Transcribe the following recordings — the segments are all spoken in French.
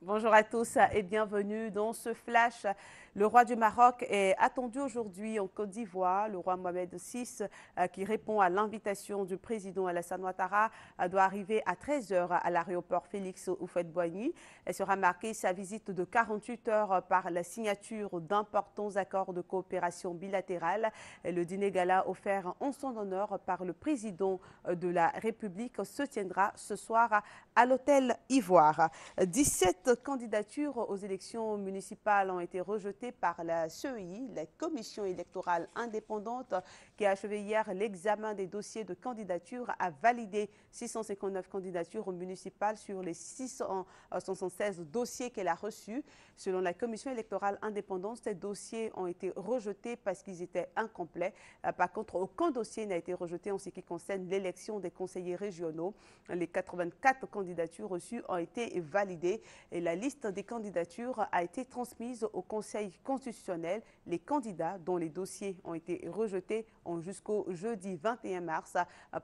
Bonjour à tous et bienvenue dans ce flash. Le roi du Maroc est attendu aujourd'hui en Côte d'Ivoire. Le roi Mohamed VI, qui répond à l'invitation du président Alassane Ouattara, doit arriver à 13 h à l'aéroport Félix Houphouët-Boigny. Elle sera marquée sa visite de 48 heures par la signature d'importants accords de coopération bilatérale. Le dîner gala offert en son honneur par le président de la République se tiendra ce soir à l'hôtel Ivoire. 17 candidatures aux élections municipales ont été rejetées par la CEI, la Commission électorale indépendante, qui a achevé hier l'examen des dossiers de candidature, a validé 659 candidatures municipales sur les 676 dossiers qu'elle a reçus. Selon la Commission électorale indépendante, ces dossiers ont été rejetés parce qu'ils étaient incomplets. Par contre, aucun dossier n'a été rejeté en ce qui concerne l'élection des conseillers régionaux. Les 84 candidatures reçues ont été validées et la liste des candidatures a été transmise au Conseil constitutionnel. Les candidats dont les dossiers ont été rejetés ont jusqu'au jeudi 21 mars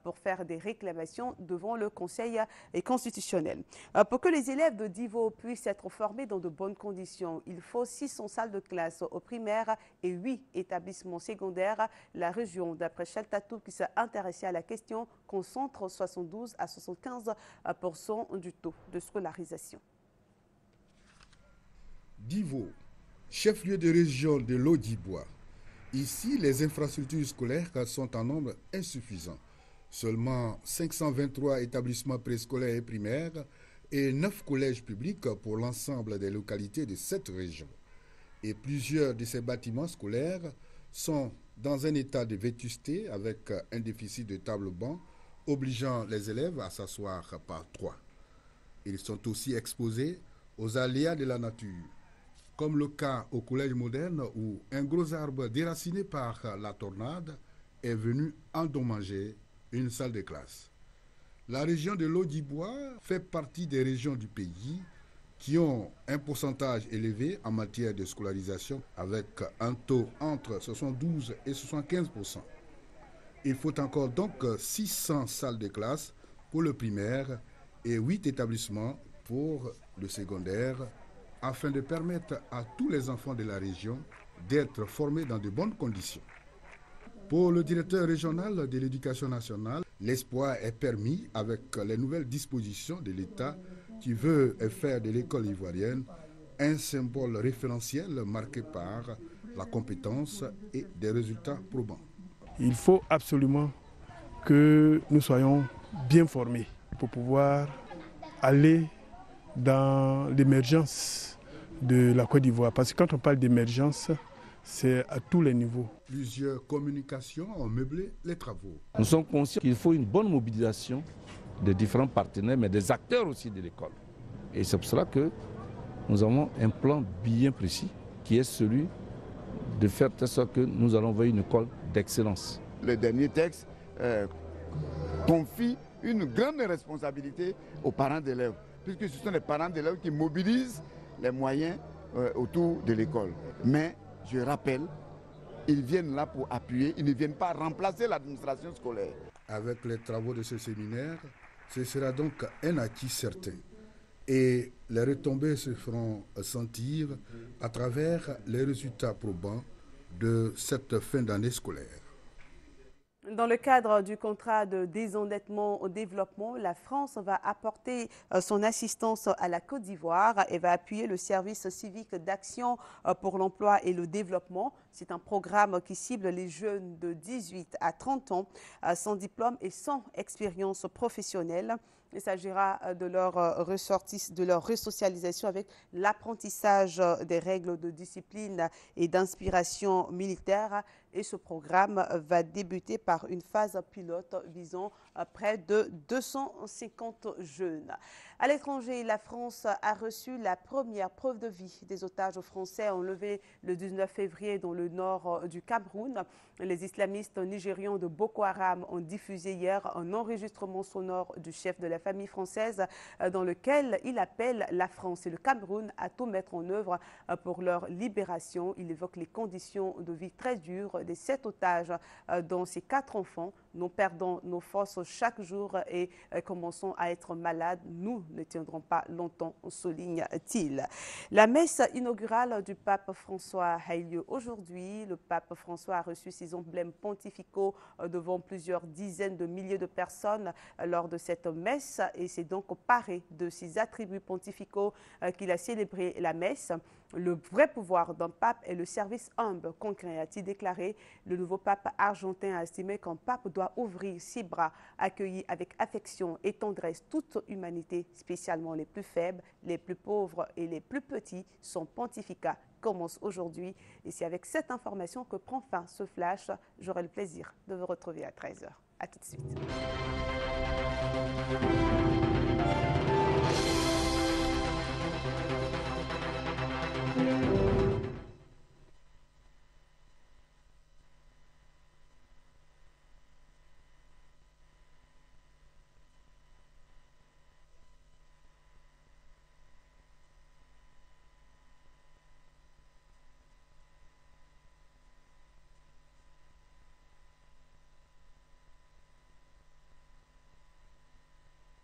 pour faire des réclamations devant le Conseil constitutionnel. Pour que les élèves de Divo puissent être formés dans de bonnes conditions, il faut 600 salles de classe au primaire et 8 établissements secondaires. La région, d'après Chaltatou, qui s'est intéressée à la question, concentre 72 à 75% du taux de scolarisation. Divo, chef-lieu de région de l'Haut-Dibois. Ici, les infrastructures scolaires sont en nombre insuffisant. Seulement 523 établissements préscolaires et primaires et 9 collèges publics pour l'ensemble des localités de cette région. Et plusieurs de ces bâtiments scolaires sont dans un état de vétusté avec un déficit de table-banc obligeant les élèves à s'asseoir par trois. Ils sont aussi exposés aux aléas de la nature, comme le cas au Collège moderne où un gros arbre déraciné par la tornade est venu endommager une salle de classe. La région de l'Haut-Dibois fait partie des régions du pays qui ont un pourcentage élevé en matière de scolarisation avec un taux entre 72 et 75%. Il faut encore donc 600 salles de classe pour le primaire et 8 établissements pour le secondaire afin de permettre à tous les enfants de la région d'être formés dans de bonnes conditions. Pour le directeur régional de l'éducation nationale, l'espoir est permis avec les nouvelles dispositions de l'État qui veut faire de l'école ivoirienne un symbole référentiel marqué par la compétence et des résultats probants. Il faut absolument que nous soyons bien formés pour pouvoir aller dans l'émergence de la Côte d'Ivoire. Parce que quand on parle d'émergence, c'est à tous les niveaux. Plusieurs communications ont meublé les travaux. Nous sommes conscients qu'il faut une bonne mobilisation de différents partenaires, mais des acteurs aussi de l'école. Et c'est pour cela que nous avons un plan bien précis, qui est celui de faire de sorte que nous allons vers une école d'excellence. Le dernier texte confie une grande responsabilité aux parents d'élèves, puisque ce sont les parents d'élèves qui mobilisent les moyens autour de l'école. Mais je rappelle, ils viennent là pour appuyer, ils ne viennent pas remplacer l'administration scolaire. Avec les travaux de ce séminaire, ce sera donc un acquis certain. Et les retombées se feront sentir à travers les résultats probants de cette fin d'année scolaire. Dans le cadre du contrat de désendettement au développement, la France va apporter son assistance à la Côte d'Ivoire et va appuyer le service civique d'action pour l'emploi et le développement. C'est un programme qui cible les jeunes de 18 à 30 ans sans diplôme et sans expérience professionnelle. Il s'agira de leur resocialisation avec l'apprentissage des règles de discipline et d'inspiration militaire. Et ce programme va débuter par une phase pilote visant près de 250 jeunes. À l'étranger, la France a reçu la première preuve de vie des otages français enlevés le 19 février dans le nord du Cameroun. Les islamistes nigérians de Boko Haram ont diffusé hier un enregistrement sonore du chef de la la famille française dans lequel il appelle la France et le Cameroun à tout mettre en œuvre pour leur libération. Il évoque les conditions de vie très dures des 7 otages dont ces 4 enfants. Nous perdons nos forces chaque jour et commençons à être malades. Nous ne tiendrons pas longtemps, souligne-t-il. La messe inaugurale du pape François a eu lieu aujourd'hui. Le pape François a reçu ses emblèmes pontificaux devant plusieurs dizaines de milliers de personnes lors de cette messe et c'est donc paré de ses attributs pontificaux qu'il a célébré la messe. Le vrai pouvoir d'un pape est le service humble, concret, a-t-il déclaré. Le nouveau pape argentin a estimé qu'un pape doit ouvrir ses bras, accueillir avec affection et tendresse toute humanité, spécialement les plus faibles, les plus pauvres et les plus petits. Son pontificat commence aujourd'hui et c'est avec cette information que prend fin ce flash. J'aurai le plaisir de vous retrouver à 13h. A tout de suite.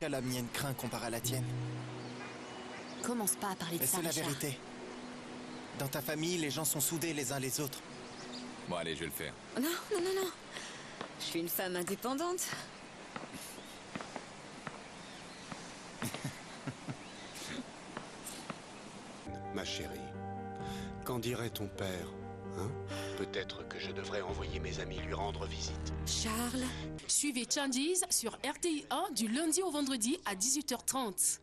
La mienne craint comparé à la tienne. Commence pas à parler de Mais ça, c'est la Richard. vérité. Dans ta famille, les gens sont soudés les uns les autres. Bon, allez, je vais le faire. Non, non, non, non. Je suis une femme indépendante. Ma chérie, qu'en dirait ton père, hein? Peut-être que je devrais envoyer mes amis lui rendre visite. Charles. Suivez Changes sur RTI 1 du lundi au vendredi à 18h30.